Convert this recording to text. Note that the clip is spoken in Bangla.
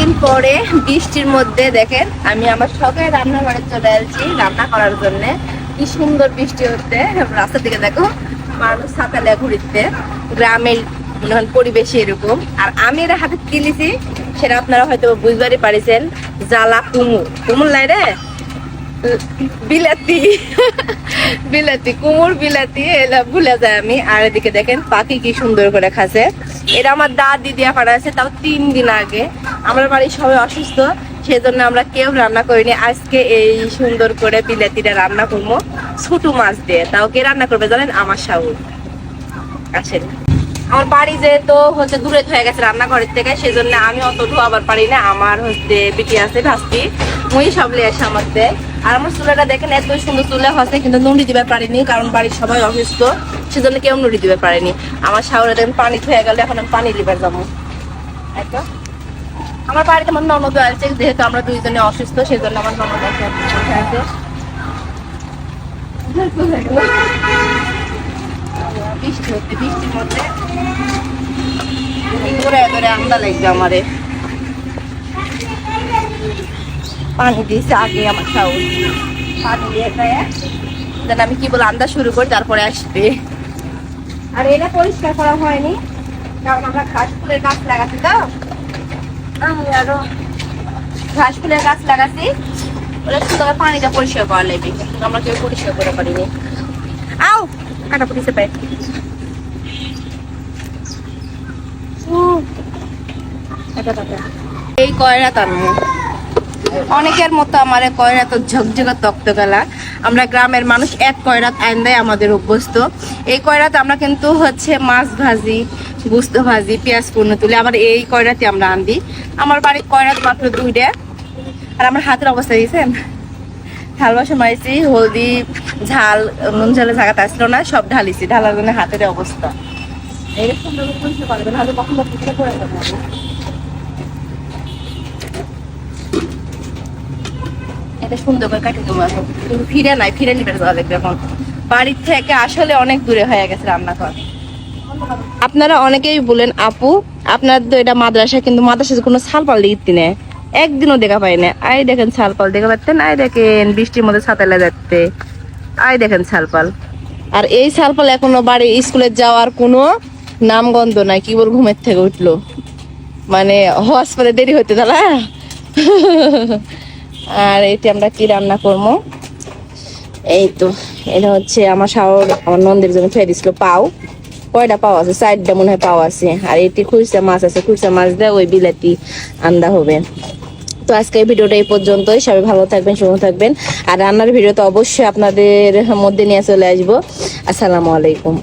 দিন পরে বৃষ্টির মধ্যে দেখেন আমি আমার শখের রান্নাঘরে চলে আসছি রান্না করার জন্য। কি সুন্দর বৃষ্টি হচ্ছে, রাস্তার দিকে দেখো মানুষ ছাতা ঘুরিতে, গ্রামের পরিবেশে এরকম। আর আমি এর হাতে কিনেছি সেটা আপনারা হয়তো বুঝবারই পারিছেন, জ্বালা কুমুর। কুমুর লাই রে বিলাতি বিলাতি কুমুর বিলাতি এলা ভুলে যায় আমি। আর এদিকে দেখেন পাখি কি সুন্দর করে খাচ্ছে। এটা আমার দাদি দিয়া পাঠাচ্ছে, তাও 3 দিন আগে। আমার বাড়ির সবাই অসুস্থ, সেজন্য আমরা কেউ রান্না করিনি। আজকে এই সুন্দর করে বিলাতিটা রান্না করবো ছোট মাছ দিয়ে। তাও কে রান্না করবে জানেন? আমার শাশুড়ি। আসেন, আমার বাড়ি যেহেতু হচ্ছে দূরে হয়ে গেছে রান্নাঘরের থেকে, সেজন্য আমি অত ধোয়াবার পারি না। আমার হচ্ছে বিটি আছে ভাস্তি, মুই সব লিয়ে আসে আমার দেয়। আর আমার চুলাটা দেখেন এত সুন্দর চুলা হচ্ছে, কিন্তু নুড়ি দিতে পারিনি কারণ বাড়ির সবাই অসুস্থ, সেজন্য কেউ নুড়ি দিতে পারেনি। আমার শাওরে দেখেন পানি হয়ে গেলে এখন আমি পানি দিবার যাবো। আমার বাড়িতে আমার ননদ আছে, যেহেতু আমরা দুইজনে অসুস্থ সেজন্য আমার ননদ আছে। বৃষ্টি হচ্ছে, বৃষ্টির মধ্যে ঘুরে ঘুরে আন্দা লাগবে আমারে। পানি দিয়েছে আগে আমার শাওর, পানি দিয়ে দেন আমি কি বলে আন্দা শুরু করি, তারপরে আসবে। আর এটা পরিষ্কার করা হয়নি কারণ আমরা ঘাস ফুলের গাছ লাগাচ্ছি, তো আমি আরো ঘাস ফুলের গাছ লাগাচ্ছি, ওরা সুন্দর পানিটা পরিষ্কার করা লাগবে, কিন্তু আমরা কেউ পরিষ্কার করে পারিনি। আও কাটা পড়িছে পাই। এই কয়রা তানমু অনেকের মতো আমার কয়রা তো ঝকঝকা তক্তকালা। আমরা গ্রামের মানুষ এক কয়রাত আইন দেয় আমাদের অভ্যস্ত। এই কয়রাতে আমরা কিন্তু হচ্ছে মাছ ভাজি, গুস্ত ভাজি, পেঁয়াজ পূর্ণ তুলে আবার এই কয়রাতে আমরা আনদি। আমার বাড়ির কয়রাত মাত্র 2টা। আর আমার হাতের অবস্থা দিয়েছেন, ঝাল বাসন মারিছি, হলদি ঝাল নুন ঝালে জায়গাতে আসছিল না, সব ঢালিছি। ঢালার জন্য হাতের অবস্থা এরকম পারবেন, হয়তো কখনো করে যাবো। এটা সুন্দর করে কাটি দেবো এখন, কিন্তু ফিরে নাই, ফিরে নিবে যাওয়া লাগবে এখন। বাড়ির থেকে আসলে অনেক দূরে হয়ে গেছে রান্নাঘর। আপনারা অনেকেই বলেন আপু আপনার তো এটা মাদ্রাসা, কিন্তু মাদ্রাসায় কোনো ছালপাল দিতে নেই, একদিনও দেখা পাই না। আই দেখেন ছালপাল দেখা পাচ্ছেন, আই দেখেন বৃষ্টির মধ্যে ছাতালে যাচ্ছে, আই দেখেন ছালপাল। আর এই ছালপাল এখনো বাড়ি স্কুলে যাওয়ার কোনো নামগন্ধ নাই। কি বল ঘুমের থেকে উঠলো, মানে হসপিটালে দেরি হতে দাঁড়া। আর এটি আমরা কি রান্না করবো, এই তো এটা হচ্ছে আমার শাওর আমার নন্দের জন্য ফেলে দিছিল পাও। কয়টা পাও আছে? 4টা মনে হয় পাও আছে। আর এটি খুচরা মাছ আছে, খুচরা মাছ দিয়ে ওই বিলাতি আন্দা হবে। তো আজকে এই ভিডিওটা এই পর্যন্তই। সবাই ভালো থাকবেন, সুস্থ থাকবেন। আর রান্নার ভিডিও তো অবশ্যই আপনাদের মধ্যে নিয়ে চলে আসবো। আসসালামু আলাইকুম।